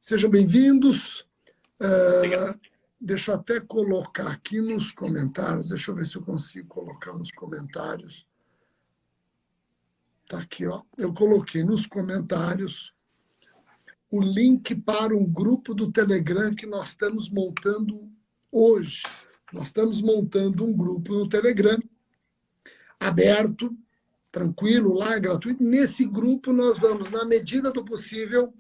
Sejam bem-vindos. Obrigado. Deixa eu até colocar aqui nos comentários. Deixa eu ver se eu consigo colocar nos comentários. Tá aqui, ó. Eu coloquei nos comentários o link para um grupo do Telegram que nós estamos montando hoje. Nós estamos montando um grupo no Telegram, aberto, tranquilo, lá, gratuito. Nesse grupo nós vamos, na medida do possível,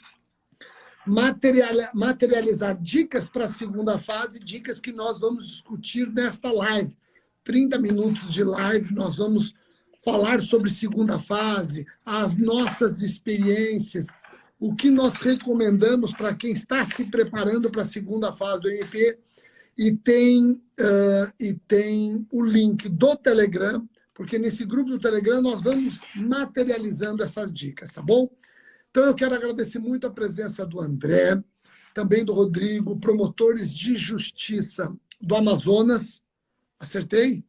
materializar dicas para a segunda fase, dicas que nós vamos discutir nesta live. 30 minutos de live, nós vamos falar sobre segunda fase, as nossas experiências, o que nós recomendamos para quem está se preparando para a segunda fase do MP, e tem o link do Telegram, porque nesse grupo do Telegram nós vamos materializando essas dicas, tá bom? Então, eu quero agradecer muito a presença do André, também do Rodrigo, promotores de justiça do Amazonas. Acertei?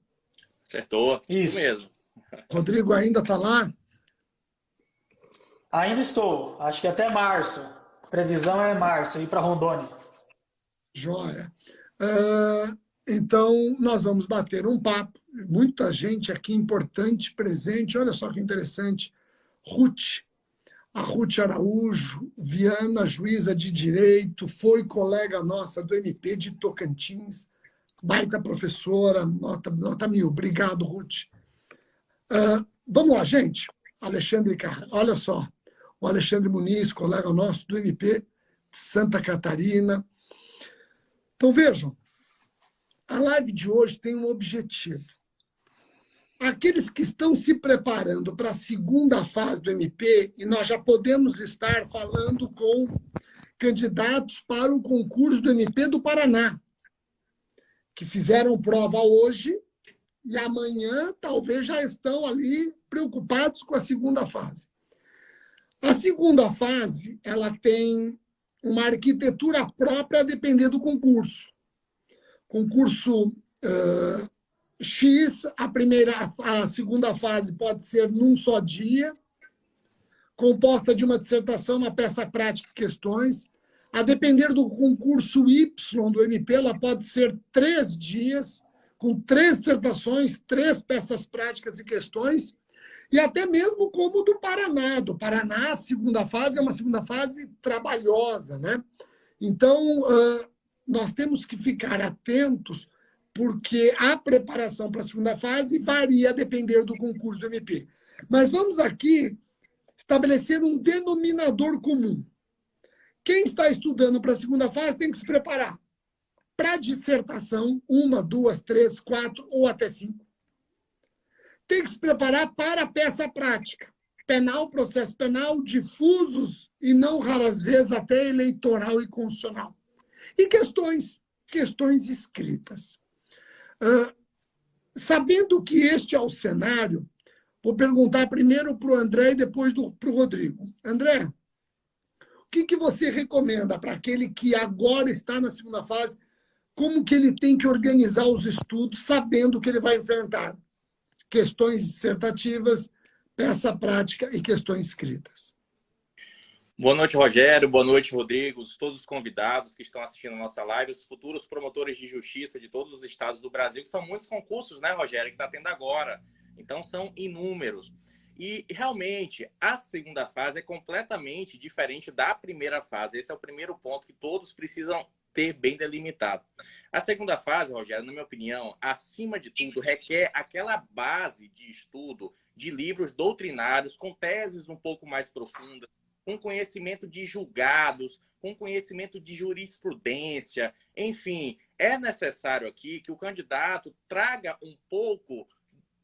Acertou, isso mesmo. Rodrigo ainda está lá? Ainda estou, acho que até março. A previsão é março, ir para Rondônia. Joia. Então, nós vamos bater um papo. Muita gente aqui importante presente. Olha só que interessante. A Ruth Araújo, Viana, juíza de direito, foi colega nossa do MP de Tocantins, baita professora, nota 1000. Obrigado, Ruth. Vamos lá, gente. Alexandre, olha só, o Alexandre Muniz, colega nosso do MP de Santa Catarina. Então, vejam, a live de hoje tem um objetivo. Aqueles que estão se preparando para a segunda fase do MP, e nós já podemos estar falando com candidatos para o concurso do MP do Paraná, que fizeram prova hoje e amanhã talvez já estão ali preocupados com a segunda fase. A segunda fase, ela tem uma arquitetura própria a depender do concurso. Concurso X, a segunda fase pode ser num só dia, composta de uma dissertação, uma peça prática e questões. A depender do concurso Y do MP, ela pode ser 3 dias, com 3 dissertações, 3 peças práticas e questões, e até mesmo como o do Paraná. Do Paraná, a segunda fase é uma segunda fase trabalhosa, né? Então, nós temos que ficar atentos, porque a preparação para a segunda fase varia a depender do concurso do MP. Mas vamos aqui estabelecer um denominador comum. Quem está estudando para a segunda fase tem que se preparar para a dissertação, 1, 2, 3, 4 ou até 5. Tem que se preparar para a peça prática, penal, processo penal, difusos e não raras vezes até eleitoral e constitucional. E questões escritas. Sabendo que este é o cenário, vou perguntar primeiro para o André e depois para o Rodrigo. André, o que você recomenda para aquele que agora está na segunda fase? Como que ele tem que organizar os estudos, sabendo que ele vai enfrentar questões dissertativas, peça prática e questões escritas? Boa noite, Rogério. Boa noite, Rodrigo. Todos os convidados que estão assistindo a nossa live, os futuros promotores de justiça de todos os estados do Brasil, que são muitos concursos, né, Rogério, que está tendo agora. Então, são inúmeros. E, realmente, a segunda fase é completamente diferente da primeira fase. Esse é o primeiro ponto que todos precisam ter bem delimitado. A segunda fase, Rogério, na minha opinião, acima de tudo, requer aquela base de estudo de livros doutrinários, com teses um pouco mais profundas, com conhecimento de julgados, com conhecimento de jurisprudência. Enfim, é necessário aqui que o candidato traga um pouco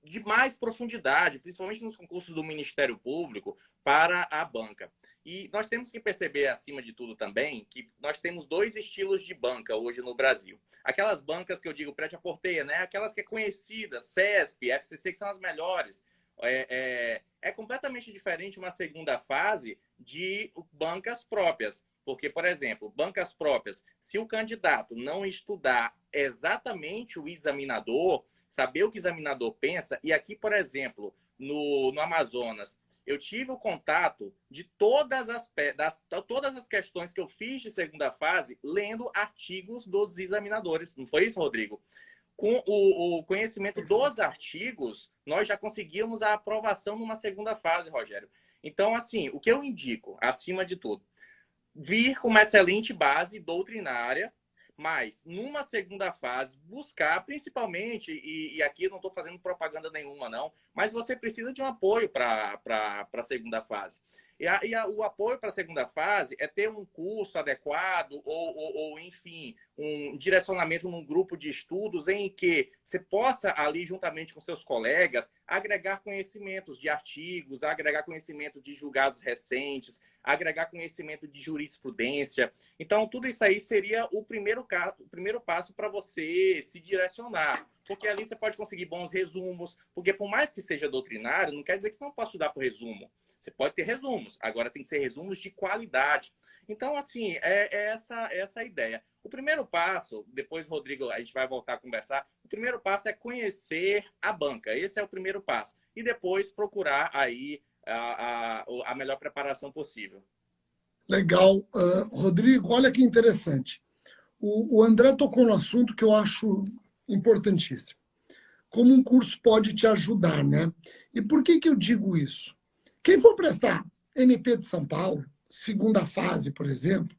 de mais profundidade, principalmente nos concursos do Ministério Público, para a banca. E nós temos que perceber, acima de tudo também, que nós temos 2 estilos de banca hoje no Brasil. Aquelas bancas que eu digo pré-porteia, né? Aquelas que é conhecida, CESP, FCC, que são as melhores. É completamente diferente uma segunda fase de bancas próprias. Porque, por exemplo, bancas próprias, se o candidato não estudar exatamente o examinador, saber o que o examinador pensa, e aqui, por exemplo, no Amazonas, eu tive o contato de todas as questões que eu fiz de segunda fase lendo artigos dos examinadores. Não foi isso, Rodrigo? Com o conhecimento dos artigos, nós já conseguimos a aprovação numa segunda fase, Rogério. Então, assim, o que eu indico, acima de tudo, vir com uma excelente base doutrinária, mas numa segunda fase buscar principalmente, e aqui eu não estou fazendo propaganda nenhuma não, mas você precisa de um apoio para a segunda fase. O apoio para a segunda fase é ter um curso adequado ou, enfim, um direcionamento num grupo de estudos em que você possa ali, juntamente com seus colegas, agregar conhecimentos de artigos, agregar conhecimento de julgados recentes, agregar conhecimento de jurisprudência. Então, tudo isso aí seria o primeiro passo para você se direcionar. Porque ali você pode conseguir bons resumos, porque por mais que seja doutrinário, não quer dizer que você não possa estudar por resumo. Você pode ter resumos, agora tem que ser resumos de qualidade. Então, assim, é essa a ideia. O primeiro passo, depois, Rodrigo, a gente vai voltar a conversar, o primeiro passo é conhecer a banca. Esse é o primeiro passo. E depois procurar aí a melhor preparação possível. Legal. Rodrigo, olha que interessante. O André tocou no assunto que eu acho importantíssimo. Como um curso pode te ajudar, né? E por que eu digo isso? Quem for prestar MP de São Paulo, segunda fase, por exemplo,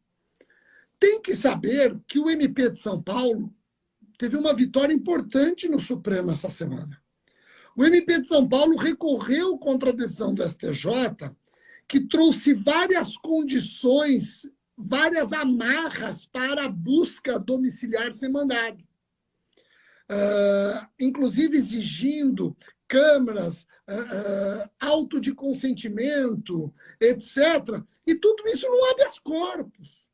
tem que saber que o MP de São Paulo teve uma vitória importante no Supremo essa semana. O MP de São Paulo recorreu contra a decisão do STJ, que trouxe várias condições, várias amarras para a busca domiciliar sem mandado. Inclusive exigindo câmaras, auto de consentimento, etc. E tudo isso no habeas corpus.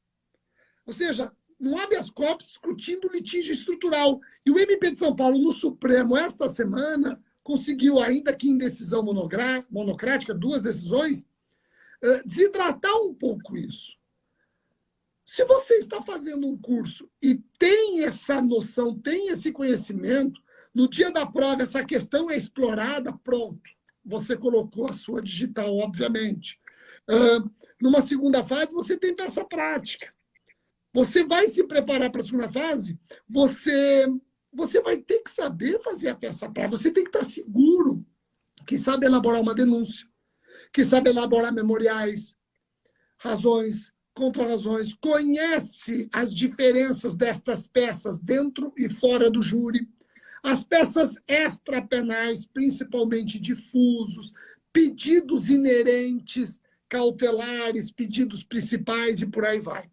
Ou seja, no habeas corpus discutindo litígio estrutural. E o MP de São Paulo, no Supremo, esta semana, conseguiu, ainda que em decisão monocrática, 2 decisões, desidratar um pouco isso. Se você está fazendo um curso e tem essa noção, tem esse conhecimento, no dia da prova essa questão é explorada, pronto. Você colocou a sua digital, obviamente. Numa segunda fase, você tem peça prática. Você vai se preparar para a segunda fase, você vai ter que saber fazer a peça prática. Você tem que estar seguro que sabe elaborar uma denúncia, que sabe elaborar memoriais, razões, contra-razões, conhece as diferenças destas peças dentro e fora do júri, as peças extrapenais, principalmente difusos, pedidos inerentes, cautelares, pedidos principais e por aí vai.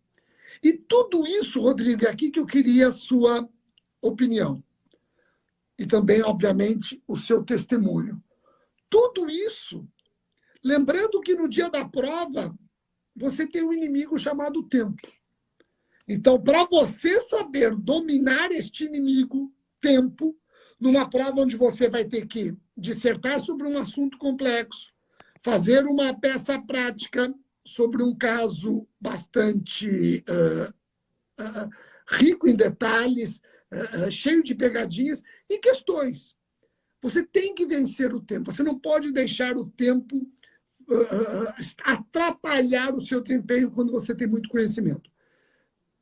E tudo isso, Rodrigo, é aqui que eu queria a sua opinião. E também, obviamente, o seu testemunho. Tudo isso, lembrando que no dia da prova, você tem um inimigo chamado tempo. Então, para você saber dominar este inimigo, tempo, numa prova onde você vai ter que dissertar sobre um assunto complexo, fazer uma peça prática sobre um caso bastante rico em detalhes, cheio de pegadinhas e questões. Você tem que vencer o tempo. Você não pode deixar o tempo atrapalhar o seu desempenho quando você tem muito conhecimento.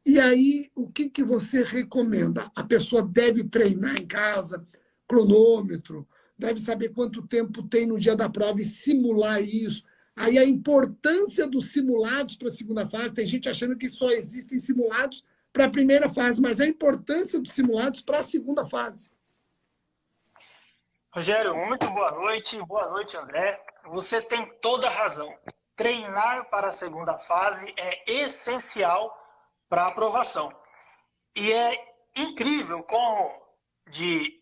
E aí, o que você recomenda? A pessoa deve treinar em casa, cronômetro, deve saber quanto tempo tem no dia da prova e simular isso. Aí a importância dos simulados para a segunda fase, tem gente achando que só existem simulados para a primeira fase, mas a importância dos simulados para a segunda fase. Rogério, muito boa noite. Boa noite, André. Você tem toda a razão. Treinar para a segunda fase é essencial para a aprovação. E é incrível como de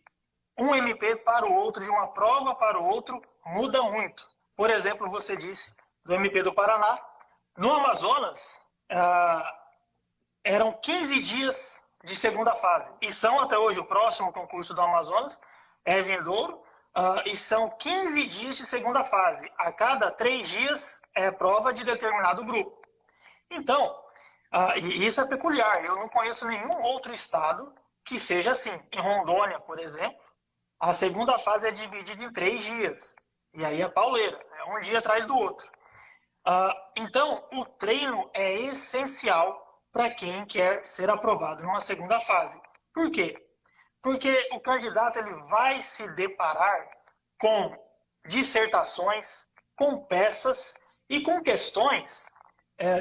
um MP para o outro, de uma prova para o outro, muda muito. Por exemplo, você disse do MP do Paraná. No Amazonas, eram 15 dias de segunda fase. E são até hoje o próximo concurso do Amazonas, é vindouro, e são 15 dias de segunda fase. A cada 3 dias é prova de determinado grupo. Então, e isso é peculiar. Eu não conheço nenhum outro estado que seja assim. Em Rondônia, por exemplo, a segunda fase é dividida em 3 dias. E aí é pauleira. um dia atrás do outro. Então, o treino é essencial para quem quer ser aprovado numa segunda fase. Por quê? Porque o candidato ele vai se deparar com dissertações, com peças e com questões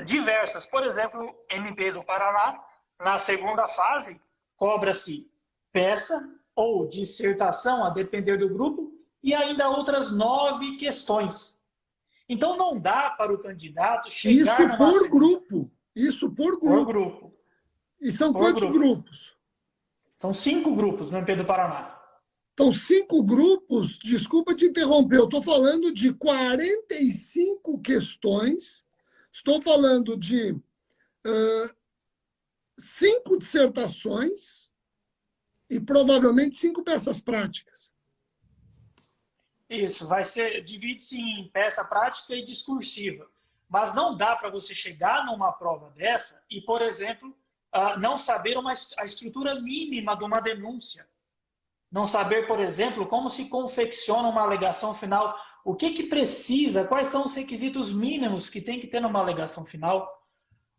diversas. Por exemplo, MP do Paraná, na segunda fase, cobra-se peça ou dissertação, a depender do grupo, e ainda outras 9 questões. Então, não dá para o candidato chegar Isso por grupo. Isso por grupo. Por grupo. E são Por quantos grupos? São 5 grupos no MP do Paraná. Então, 5 grupos, desculpa te interromper, eu estou falando de 45 questões, estou falando de 5 dissertações e provavelmente 5 peças práticas. Isso, divide-se em peça prática e discursiva. Mas não dá para você chegar numa prova dessa e, por exemplo, não saber a estrutura mínima de uma denúncia. Não saber, por exemplo, como se confecciona uma alegação final, o que precisa, quais são os requisitos mínimos que tem que ter numa alegação final.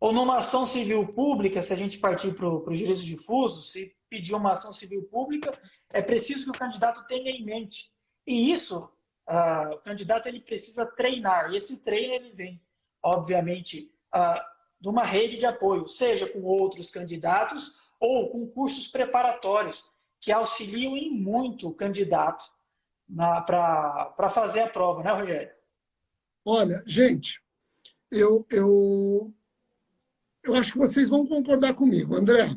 Ou numa ação civil pública, se a gente partir para o juízo difuso, se pedir uma ação civil pública, é preciso que o candidato tenha em mente. E isso, o candidato ele precisa treinar. E esse treino ele vem, obviamente, de uma rede de apoio, seja com outros candidatos ou com cursos preparatórios, que auxiliam em muito o candidato para fazer a prova, né, Rogério? Olha, gente, eu acho que vocês vão concordar comigo. André,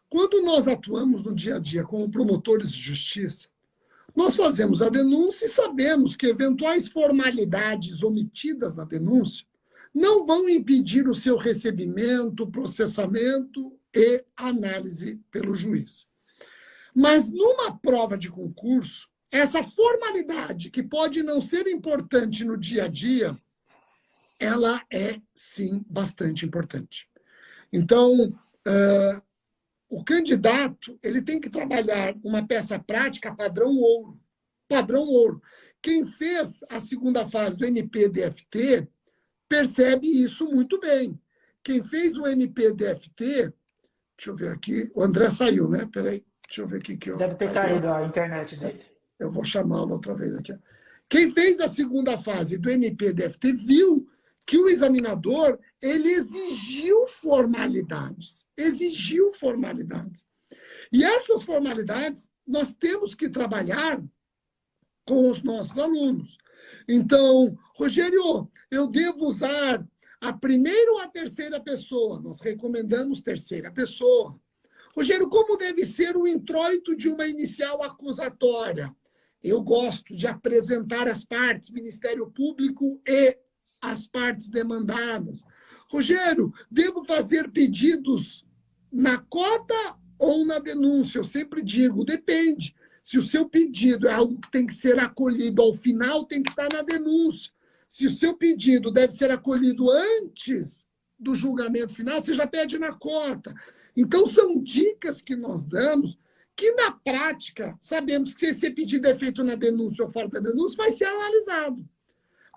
quando nós atuamos no dia a dia como promotores de justiça, nós fazemos a denúncia e sabemos que eventuais formalidades omitidas na denúncia não vão impedir o seu recebimento, processamento e análise pelo juiz. Mas numa prova de concurso, essa formalidade, que pode não ser importante no dia a dia, ela é, sim, bastante importante. Então, o candidato ele tem que trabalhar uma peça prática padrão ouro. Padrão ouro. Quem fez a segunda fase do MP-DFT percebe isso muito bem. Quem fez o MP-DFT, deixa eu ver aqui, o André saiu, né? Peraí, deixa eu ver aqui. Deve ter caído a internet dele. Eu vou chamá-lo outra vez aqui. Quem fez a segunda fase do MP-DFT viu que o examinador ele exigiu formalidades. Exigiu formalidades. E essas formalidades nós temos que trabalhar com os nossos alunos. Então, Rogério, eu devo usar a primeira ou a terceira pessoa? Nós recomendamos terceira pessoa. Rogério, como deve ser o introito de uma inicial acusatória? Eu gosto de apresentar as partes, Ministério Público e as partes demandadas. Rogério, devo fazer pedidos na cota ou na denúncia? Eu sempre digo, depende. Se o seu pedido é algo que tem que ser acolhido ao final, tem que estar na denúncia. Se o seu pedido deve ser acolhido antes do julgamento final, você já pede na cota. Então, são dicas que nós damos que, na prática, sabemos que se esse pedido é feito na denúncia ou fora da denúncia, vai ser analisado.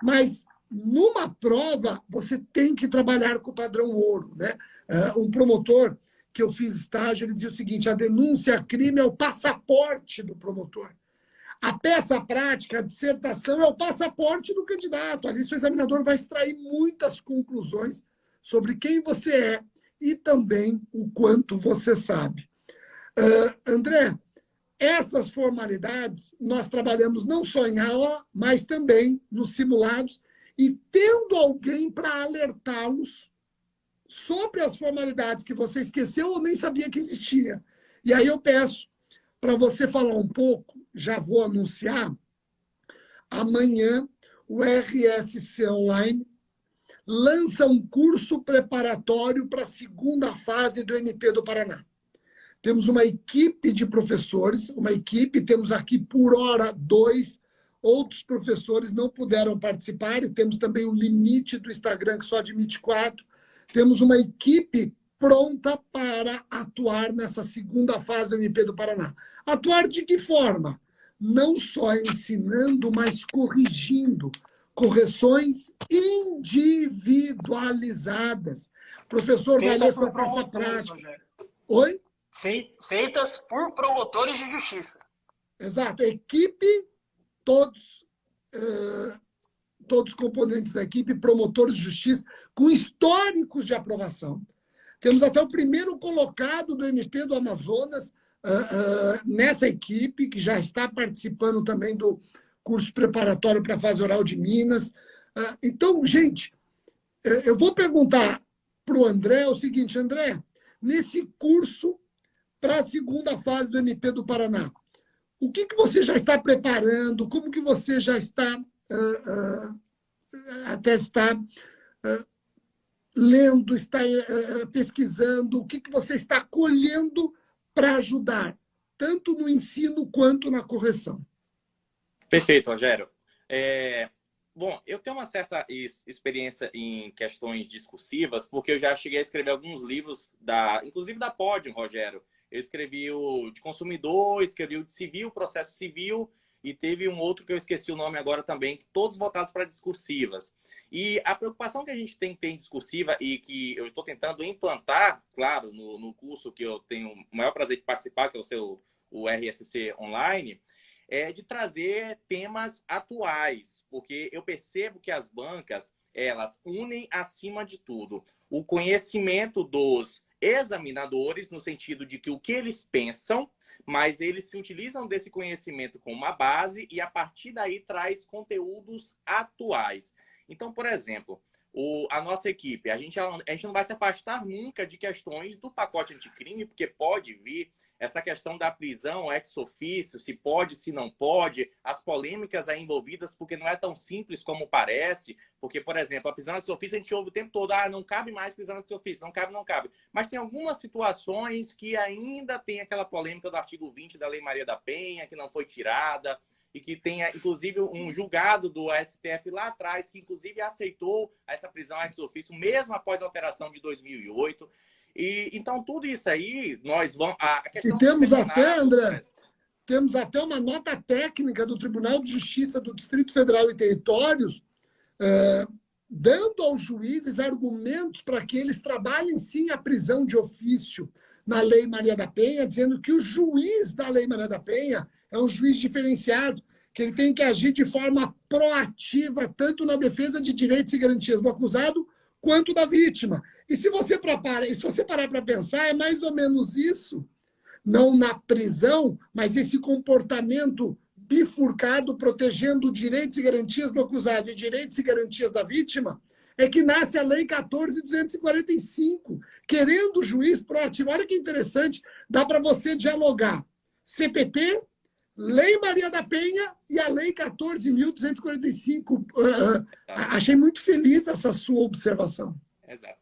Mas, numa prova, você tem que trabalhar com o padrão ouro, né? Um promotor que eu fiz estágio, ele dizia o seguinte: a denúncia a crime é o passaporte do promotor. A peça prática, a dissertação, é o passaporte do candidato. Ali, seu examinador vai extrair muitas conclusões sobre quem você é e também o quanto você sabe. André, essas formalidades nós trabalhamos não só em aula, mas também nos simulados, e tendo alguém para alertá-los sobre as formalidades que você esqueceu ou nem sabia que existia. E aí eu peço para você falar um pouco, já vou anunciar, amanhã o RSC Online lança um curso preparatório para a segunda fase do MP do Paraná. Temos uma equipe de professores, temos aqui por hora 2, outros professores não puderam participar, e temos também o limite do Instagram, que só admite 4. Temos uma equipe pronta para atuar nessa segunda fase do MP do Paraná. Atuar de que forma? Não só ensinando, mas corrigindo. correções individualizadas. O professor vai ler sobre essa prática. Rogério. Oi? Feitas por promotores de justiça. Exato. Equipe, todos os componentes da equipe, promotores de justiça, com históricos de aprovação. Temos até o primeiro colocado do MP do Amazonas nessa equipe, que já está participando também do curso preparatório para a fase oral de Minas. Então, gente, eu vou perguntar para o André o seguinte, André, nesse curso para a segunda fase do MP do Paraná, o que você já está preparando? Como que você já está lendo, está pesquisando? O que você está colhendo para ajudar, tanto no ensino quanto na correção? Perfeito, Rogério. Bom, eu tenho uma certa experiência em questões discursivas, porque eu já cheguei a escrever alguns livros, inclusive da Podium, Rogério. Eu escrevi o de consumidor, escrevi o de civil, processo civil, e teve um outro que eu esqueci o nome agora também, que todos voltados para discursivas. E a preocupação que a gente tem em discursiva e que eu estou tentando implantar, claro, no curso que eu tenho o maior prazer de participar, que é o RSC Online, é de trazer temas atuais, porque eu percebo que as bancas, elas unem, acima de tudo, o conhecimento dos examinadores, no sentido de que o que eles pensam, mas eles se utilizam desse conhecimento como uma base e, a partir daí, traz conteúdos atuais. Então, por exemplo, a nossa equipe, a gente não vai se afastar nunca de questões do pacote anticrime, porque pode vir essa questão da prisão ex officio, se pode, se não pode, as polêmicas aí envolvidas, porque não é tão simples como parece, porque, por exemplo, a prisão ex officio a gente ouve o tempo todo, não cabe mais prisão ex officio, não cabe. Mas tem algumas situações que ainda tem aquela polêmica do artigo 20 da Lei Maria da Penha, que não foi tirada, e que tenha, inclusive, um julgado do STF lá atrás, que, inclusive, aceitou essa prisão ex officio, mesmo após a alteração de 2008. Então, tudo isso aí, nós vamos... E temos até, André, temos até uma nota técnica do Tribunal de Justiça do Distrito Federal e Territórios, dando aos juízes argumentos para que eles trabalhem, sim, a prisão de ofício na Lei Maria da Penha, dizendo que o juiz da Lei Maria da Penha é um juiz diferenciado, que ele tem que agir de forma proativa, tanto na defesa de direitos e garantias do acusado, quanto da vítima. E se você parar para pensar, é mais ou menos isso, não na prisão, mas esse comportamento bifurcado, protegendo direitos e garantias do acusado e direitos e garantias da vítima, é que nasce a Lei 14.245, querendo o juiz proativo. Olha que interessante, dá para você dialogar CPP, Lei Maria da Penha e a Lei 14.245. Achei muito feliz essa sua observação. Exato.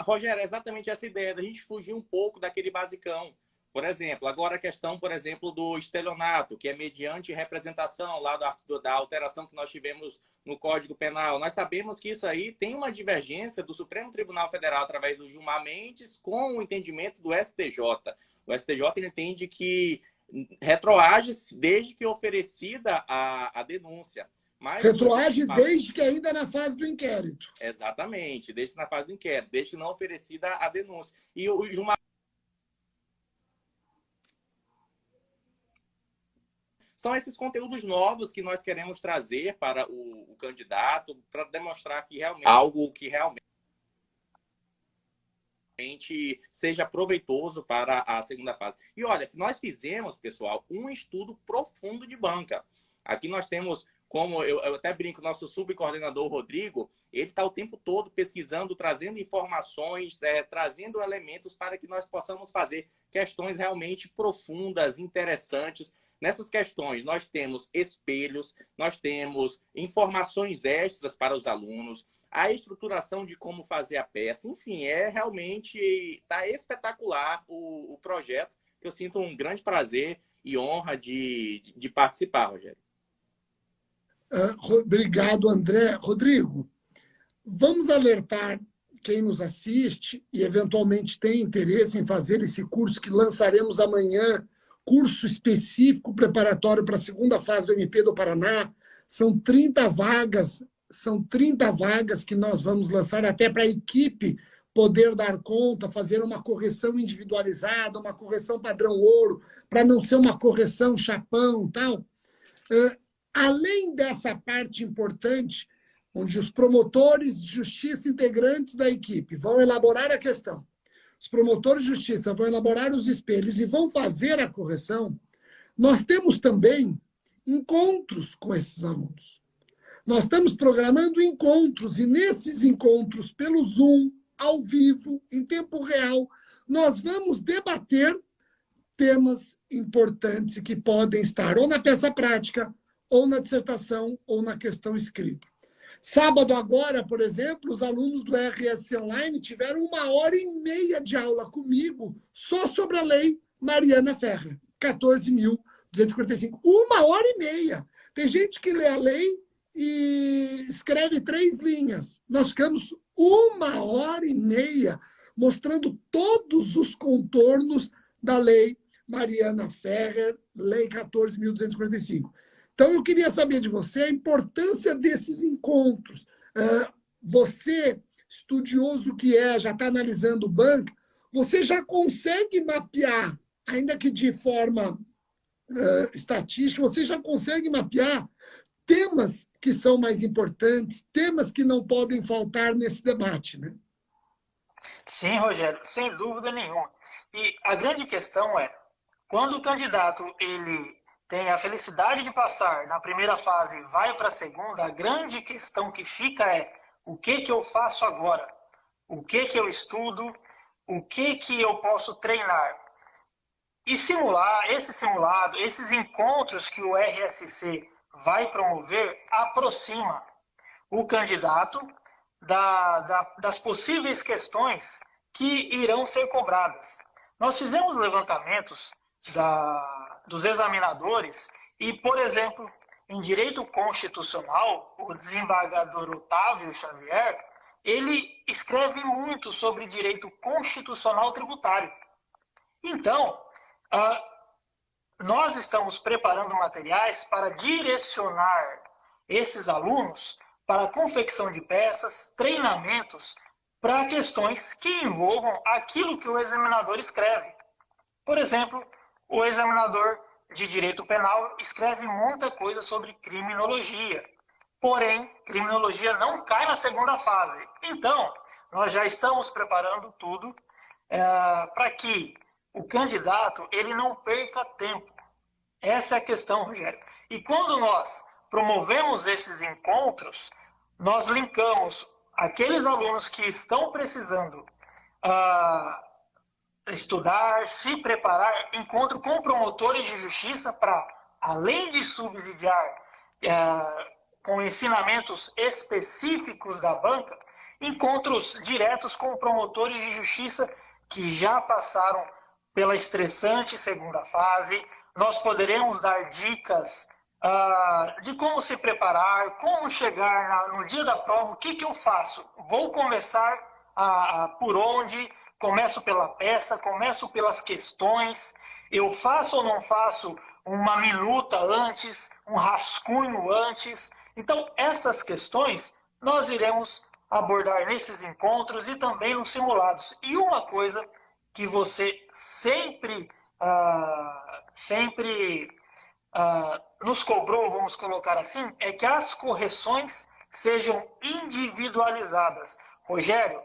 Rogério, é exatamente essa ideia da gente fugir um pouco daquele basicão. Por exemplo, agora a questão, por exemplo, do estelionato, que é mediante representação lá da alteração que nós tivemos no Código Penal. Nós sabemos que isso aí tem uma divergência do Supremo Tribunal Federal através do Gilmar Mendes com o entendimento do STJ. O STJ entende que retroage desde que oferecida a denúncia. Mas retroage desde que ainda na fase do inquérito. Exatamente, desde na fase do inquérito, desde que não oferecida a denúncia. E o Gilmar... São esses conteúdos novos que nós queremos trazer para o candidato, para demonstrar que realmente algo que realmente seja proveitoso para a segunda fase. E olha, nós fizemos, pessoal, um estudo profundo de banca. Aqui nós temos, como eu até brinco, nosso subcoordenador Rodrigo, ele está o tempo todo pesquisando, trazendo informações, trazendo elementos para que nós possamos fazer questões realmente profundas, interessantes. Nessas questões, nós temos espelhos, nós temos informações extras para os alunos, a estruturação de como fazer a peça, enfim, realmente está espetacular o projeto, que eu sinto um grande prazer e honra de participar, Rogério. Obrigado, André. Rodrigo, vamos alertar quem nos assiste e eventualmente tem interesse em fazer esse curso que lançaremos amanhã, curso específico preparatório para a segunda fase do MP do Paraná, São 30 vagas, que nós vamos lançar até para a equipe poder dar conta, fazer uma correção individualizada, uma correção padrão ouro, para não ser uma correção chapão, tal. Além dessa parte importante, onde os promotores de justiça integrantes da equipe vão elaborar a questão, os promotores de justiça vão elaborar os espelhos e vão fazer a correção, nós temos também encontros com esses alunos. Nós estamos programando encontros, e nesses encontros, pelo Zoom, ao vivo, em tempo real, nós vamos debater temas importantes que podem estar ou na peça prática, ou na dissertação, ou na questão escrita. Sábado agora, por exemplo, os alunos do RS Online tiveram 1h30 de aula comigo só sobre a lei Mariana Ferrer, 14.245. 1h30. Tem gente que lê a lei e escreve 3 linhas. Nós ficamos 1h30 mostrando todos os contornos da lei Mariana Ferrer, lei 14.245. Então, eu queria saber de você a importância desses encontros. Você, estudioso que já está analisando o banco, você já consegue mapear, ainda que de forma estatística, você já consegue mapear temas que são mais importantes, temas que não podem faltar nesse debate, né? Sim, Rogério, sem dúvida nenhuma. E a grande questão é, quando o candidato ele tem a felicidade de passar na primeira fase e vai para a segunda, a grande questão que fica é o que eu faço agora? O que eu estudo? O que eu posso treinar? E simular, esses encontros que o RSC vai promover, aproxima o candidato das possíveis questões que irão ser cobradas. Nós fizemos levantamentos dos examinadores e, por exemplo, em direito constitucional, o desembargador Otávio Xavier, ele escreve muito sobre direito constitucional tributário. Então, nós estamos preparando materiais para direcionar esses alunos para a confecção de peças, treinamentos, para questões que envolvam aquilo que o examinador escreve. Por exemplo, o examinador de direito penal escreve muita coisa sobre criminologia. Porém, criminologia não cai na segunda fase. Então, nós já estamos preparando tudo para que o candidato ele não perca tempo. Essa é a questão, Rogério. E quando nós promovemos esses encontros, nós linkamos aqueles alunos que estão precisando estudar, se preparar, encontro com promotores de justiça para, além de subsidiar com ensinamentos específicos da banca, encontros diretos com promotores de justiça que já passaram pela estressante segunda fase. Nós poderemos dar dicas de como se preparar, como chegar no dia da prova, o que eu faço? Vou começar por onde? Começo pela peça, começo pelas questões, eu faço ou não faço uma minuta antes, um rascunho antes? Então, essas questões nós iremos abordar nesses encontros e também nos simulados. E uma coisa que você sempre nos cobrou, vamos colocar assim, é que as correções sejam individualizadas. Rogério,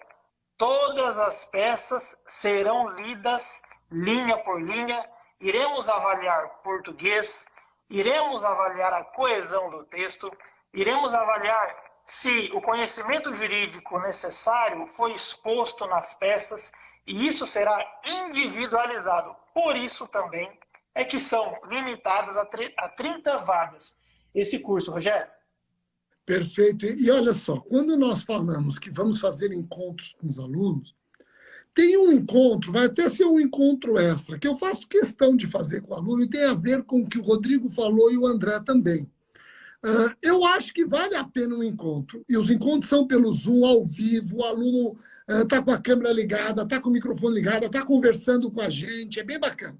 todas as peças serão lidas linha por linha, iremos avaliar português, iremos avaliar a coesão do texto, iremos avaliar se o conhecimento jurídico necessário foi exposto nas peças, e isso será individualizado. Por isso também é que são limitadas a 30 vagas esse curso, Rogério. Perfeito. E olha só, quando nós falamos que vamos fazer encontros com os alunos, tem um encontro, vai até ser um encontro extra, que eu faço questão de fazer com o aluno, e tem a ver com o que o Rodrigo falou e o André também. Eu acho que vale a pena um encontro, e os encontros são pelo Zoom, ao vivo, o aluno está com a câmera ligada, está com o microfone ligado, está conversando com a gente, é bem bacana.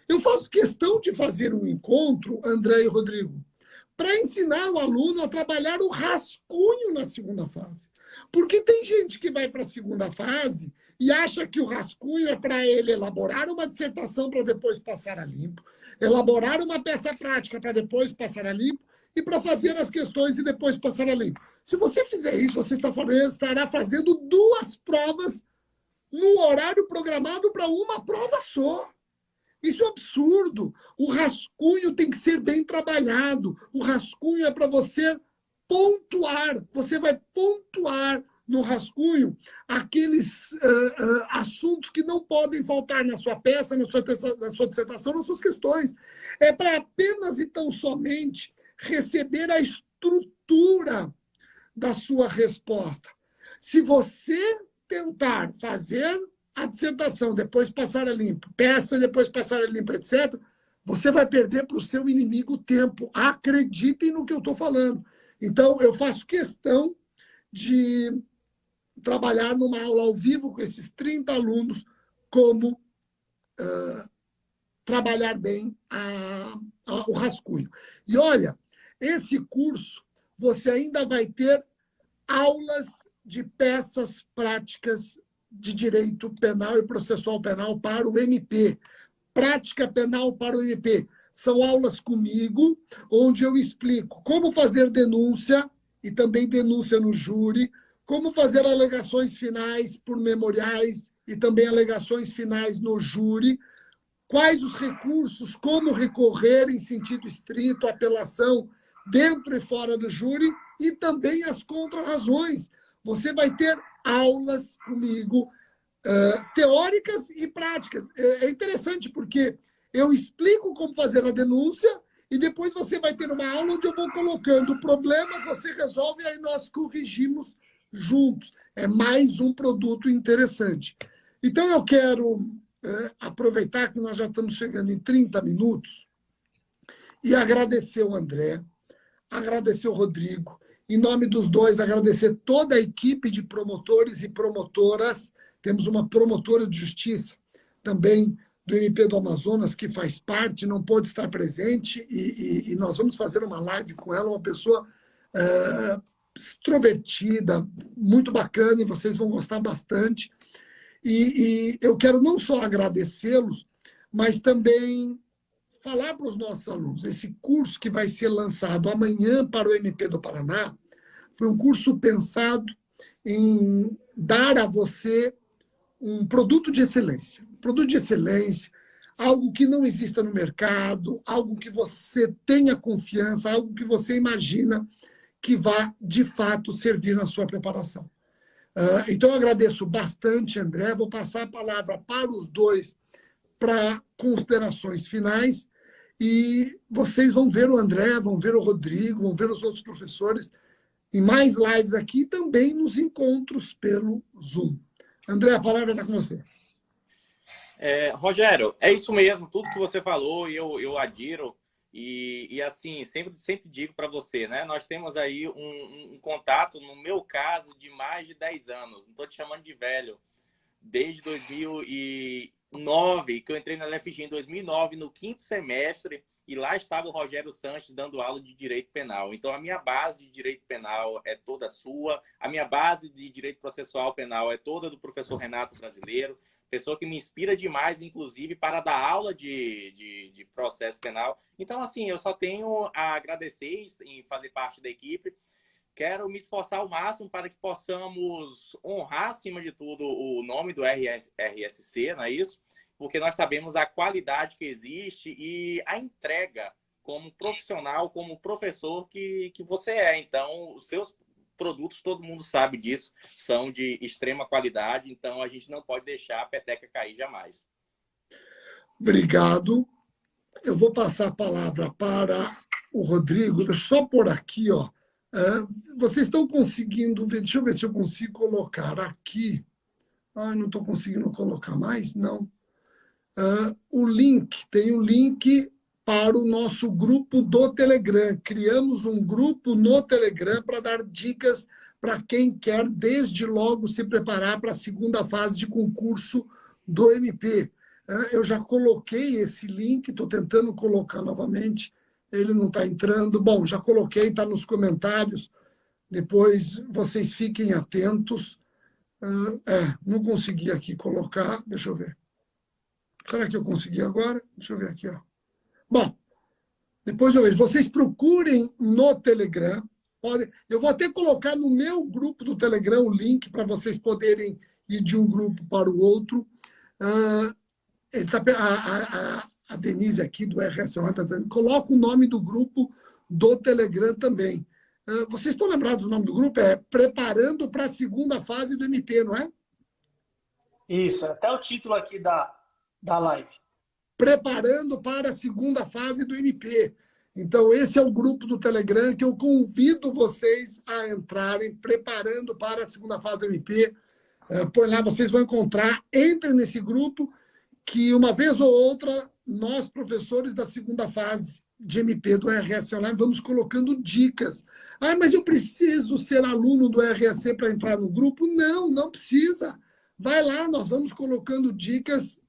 Eu faço questão de fazer um encontro, André e Rodrigo, para ensinar o aluno a trabalhar o rascunho na segunda fase. Porque tem gente que vai para a segunda fase e acha que o rascunho é para ele elaborar uma dissertação para depois passar a limpo, elaborar uma peça prática para depois passar a limpo e para fazer as questões e depois passar a limpo. Se você fizer isso, você estará fazendo 2 provas no horário programado para uma prova só. Isso é absurdo. O rascunho tem que ser bem trabalhado. O rascunho é para você pontuar. Você vai pontuar no rascunho aqueles assuntos que não podem faltar na sua peça, na sua dissertação, nas suas questões. É para apenas e tão somente receber a estrutura da sua resposta. Se você tentar fazer a dissertação, depois passar a limpo, peça, depois passar a limpo, etc., você vai perder para o seu inimigo tempo. Acreditem no que eu estou falando. Então, eu faço questão de trabalhar numa aula ao vivo com esses 30 alunos, como trabalhar bem o rascunho. E olha, esse curso, você ainda vai ter aulas de peças práticas de direito penal e processual penal para o MP. Prática penal para o MP. São aulas comigo, onde eu explico como fazer denúncia, e também denúncia no júri, como fazer alegações finais por memoriais e também alegações finais no júri, quais os recursos, como recorrer em sentido estrito, apelação dentro e fora do júri, e também as contrarrazões. Você vai ter aulas comigo, teóricas e práticas. É interessante porque eu explico como fazer a denúncia e depois você vai ter uma aula onde eu vou colocando problemas, você resolve e aí nós corrigimos juntos. É mais um produto interessante. Então, eu quero aproveitar que nós já estamos chegando em 30 minutos e agradecer o André, agradecer o Rodrigo, em nome dos dois, agradecer toda a equipe de promotores e promotoras. Temos uma promotora de justiça também do MP do Amazonas, que faz parte, não pôde estar presente, e nós vamos fazer uma live com ela, uma pessoa extrovertida, muito bacana, e vocês vão gostar bastante. E eu quero não só agradecê-los, mas também falar para os nossos alunos, esse curso que vai ser lançado amanhã para o MP do Paraná, foi um curso pensado em dar a você um produto de excelência. Um produto de excelência, algo que não exista no mercado, algo que você tenha confiança, algo que você imagina que vá, de fato, servir na sua preparação. Então, eu agradeço bastante, André. Vou passar a palavra para os dois para considerações finais. E vocês vão ver o André, vão ver o Rodrigo, vão ver os outros professores em mais lives aqui e também nos encontros pelo Zoom. André, a palavra está com você. Rogério, é isso mesmo, tudo que você falou, eu adiro. E assim, sempre digo para você, né? Nós temos aí um contato, no meu caso, de mais de 10 anos. Não estou te chamando de velho. Desde 2009, que eu entrei na LFG em 2009, no 5º semestre, e lá estava o Rogério Sanches dando aula de Direito Penal. Então, a minha base de Direito Penal é toda sua, a minha base de Direito Processual Penal é toda do professor Renato Brasileiro, pessoa que me inspira demais, inclusive, para dar aula de processo penal. Então, assim, eu só tenho a agradecer em fazer parte da equipe. Quero me esforçar ao máximo para que possamos honrar, acima de tudo, o nome do RSC, não é isso? Porque nós sabemos a qualidade que existe e a entrega como profissional, como professor que você é. Então, os seus produtos, todo mundo sabe disso, são de extrema qualidade, então a gente não pode deixar a peteca cair jamais. Obrigado. Eu vou passar a palavra para o Rodrigo. Deixa eu só pôr aqui, ó. Vocês estão conseguindo ver? Deixa eu ver se eu consigo colocar aqui. Não estou conseguindo colocar mais? Não. O link, tem um link para o nosso grupo do Telegram. Criamos um grupo no Telegram para dar dicas para quem quer, desde logo, se preparar para a segunda fase de concurso do MP. Eu já coloquei esse link, estou tentando colocar novamente ele não está entrando. Bom, já coloquei, está nos comentários. Depois vocês fiquem atentos. Não consegui aqui colocar. Deixa eu ver. Será que eu consegui agora? Deixa eu ver aqui. Ó. Bom, depois eu vejo. Vocês procurem no Telegram. Eu vou até colocar no meu grupo do Telegram o link para vocês poderem ir de um grupo para o outro. A Denise aqui do RS1 está dizendo, coloca o nome do grupo do Telegram também. Vocês estão lembrados do nome do grupo? É Preparando para a Segunda Fase do MP, não é? Isso, até o título aqui da live. Preparando para a Segunda Fase do MP. Então, esse é o grupo do Telegram que eu convido vocês a entrarem, Preparando para a Segunda Fase do MP. Por lá vocês vão encontrar, entrem nesse grupo, que uma vez ou outra, nós, professores da segunda fase de MP do RS Online, vamos colocando dicas. Mas eu preciso ser aluno do RSC para entrar no grupo? Não, não precisa. Vai lá, nós vamos colocando dicas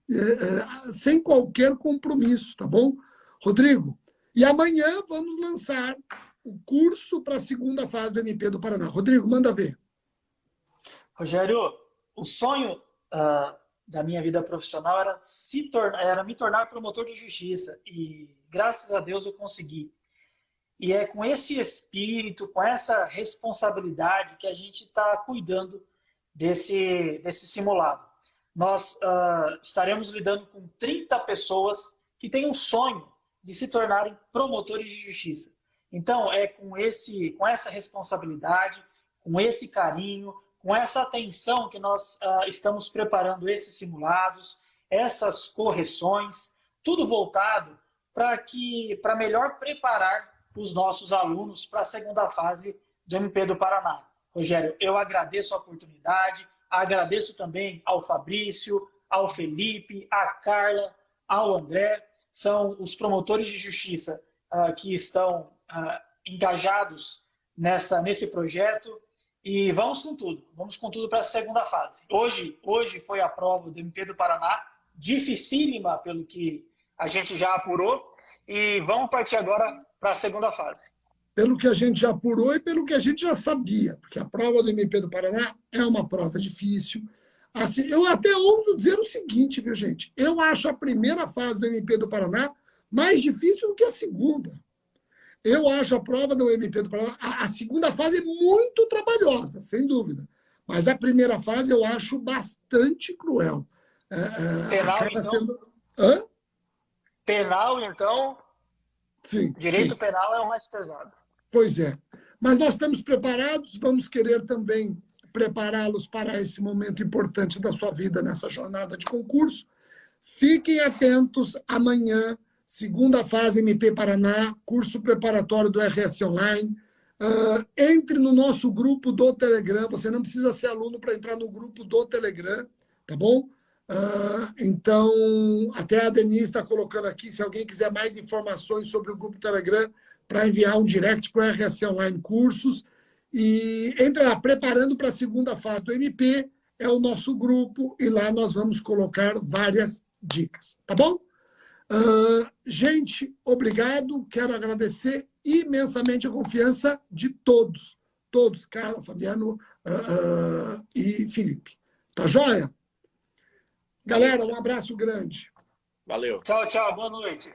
sem qualquer compromisso, tá bom? Rodrigo, e amanhã vamos lançar o curso para a segunda fase do MP do Paraná. Rodrigo, manda ver. Rogério, o sonho da minha vida profissional era me tornar promotor de justiça e graças a Deus eu consegui. E é com esse espírito, com essa responsabilidade que a gente está cuidando desse simulado. Nós estaremos lidando com 30 pessoas que têm um sonho de se tornarem promotores de justiça. Então, é com essa responsabilidade, com esse carinho, com essa atenção que nós estamos preparando esses simulados, essas correções, tudo voltado para melhor preparar os nossos alunos para a segunda fase do MP do Paraná. Rogério, eu agradeço a oportunidade, agradeço também ao Fabrício, ao Felipe, à Carla, ao André, são os promotores de justiça que estão engajados nesse projeto. E vamos com tudo para a segunda fase. Hoje foi a prova do MP do Paraná, dificílima pelo que a gente já apurou, e vamos partir agora para a segunda fase. Pelo que a gente já apurou e pelo que a gente já sabia, porque a prova do MP do Paraná é uma prova difícil. Assim, eu até ouso dizer o seguinte, viu, gente? Eu acho a primeira fase do MP do Paraná mais difícil do que a segunda. Eu acho a prova do MP do Paraná, a segunda fase é muito trabalhosa, sem dúvida. Mas a primeira fase eu acho bastante cruel. Penal, então? Hã? Penal, então? Sim. Direito sim. penal é o mais pesado. Pois é. Mas nós estamos preparados, vamos querer também prepará-los para esse momento importante da sua vida nessa jornada de concurso. Fiquem atentos amanhã. Segunda fase MP Paraná, curso preparatório do RS Online. Entre no nosso grupo do Telegram. Você não precisa ser aluno para entrar no grupo do Telegram, tá bom? Então, até a Denise está colocando aqui, se alguém quiser mais informações sobre o grupo Telegram, para enviar um direct para o RS Online Cursos. E entra lá, preparando para a segunda fase do MP, é o nosso grupo, e lá nós vamos colocar várias dicas, tá bom? Gente, obrigado. Quero agradecer imensamente a confiança de todos, Carla, Fabiano e Felipe. Tá joia? Galera, um abraço grande. Valeu. Tchau, boa noite.